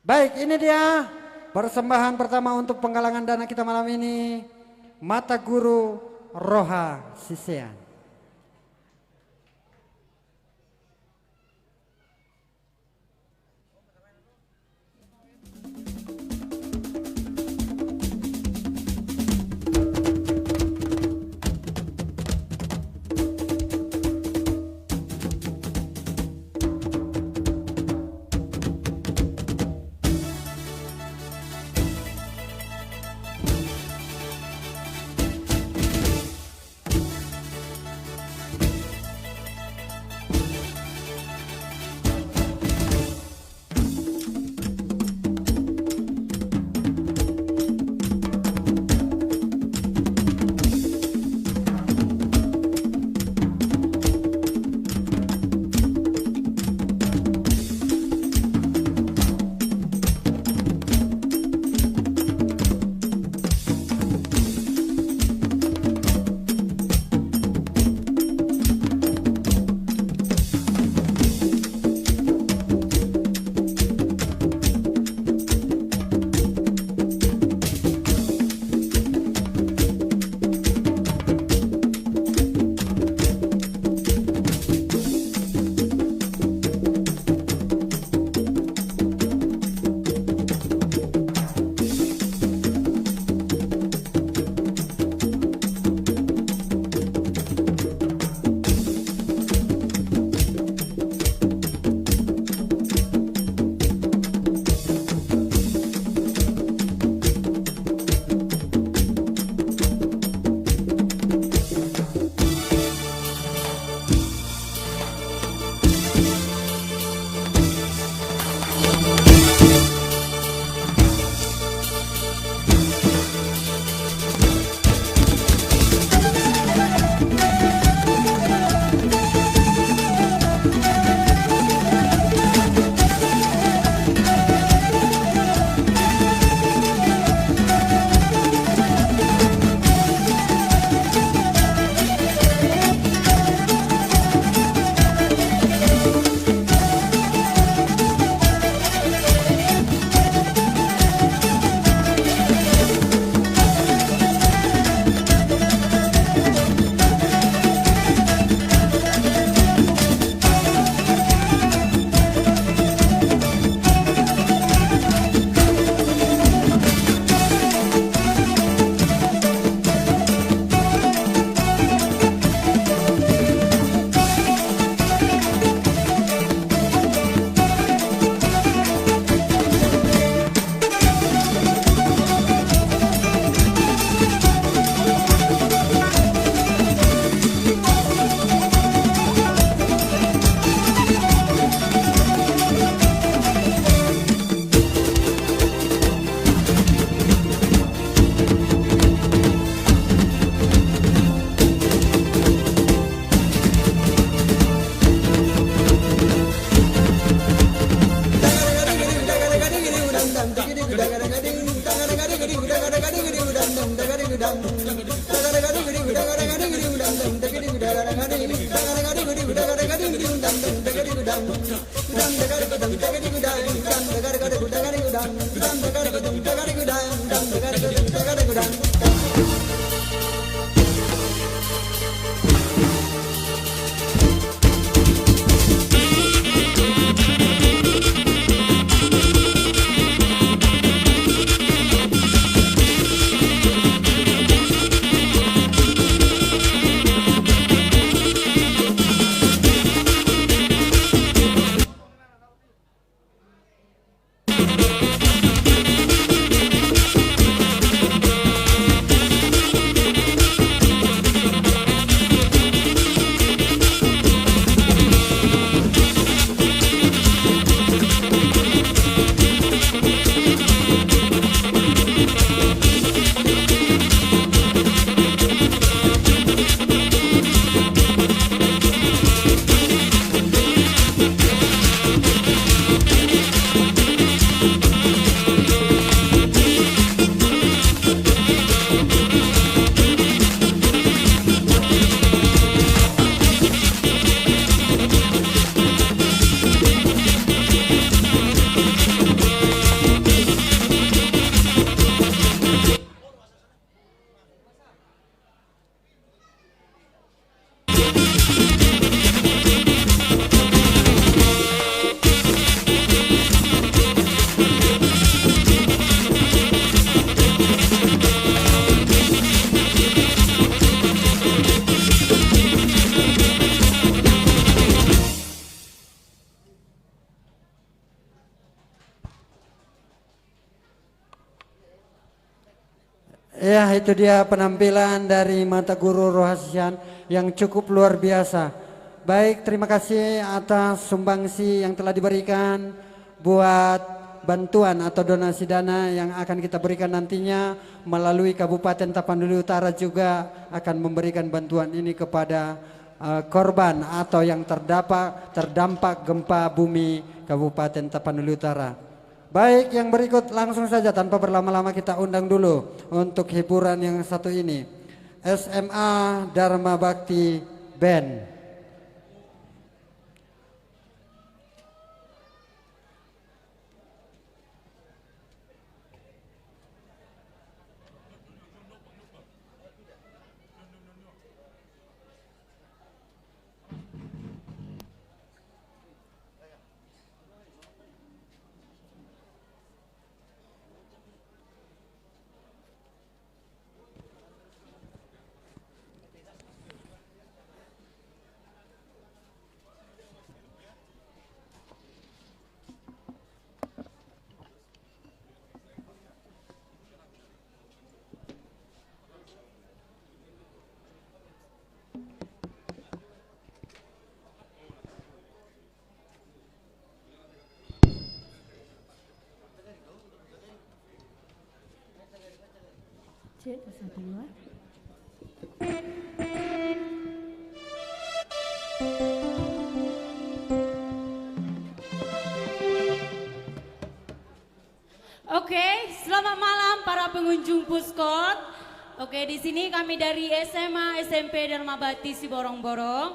Baik, ini dia persembahan pertama untuk penggalangan dana kita malam ini. Mata Guru Roha Sisean. Ya, itu dia penampilan dari Mata Guru Rohasian yang cukup luar biasa. Baik, terima kasih atas sumbangsi yang telah diberikan buat bantuan atau donasi dana yang akan kita berikan nantinya melalui Kabupaten Tapanuli Utara juga akan memberikan bantuan ini kepada korban atau yang terdampak gempa bumi Kabupaten Tapanuli Utara. Baik, yang berikut langsung saja tanpa berlama-lama kita undang dulu untuk hiburan yang satu ini. SMA Dharma Bakti Band. Satu dua. Oke, selamat malam para pengunjung Puskot. Oke, di sini kami dari SMA SMP Dharma Bakti Siborong-Borong.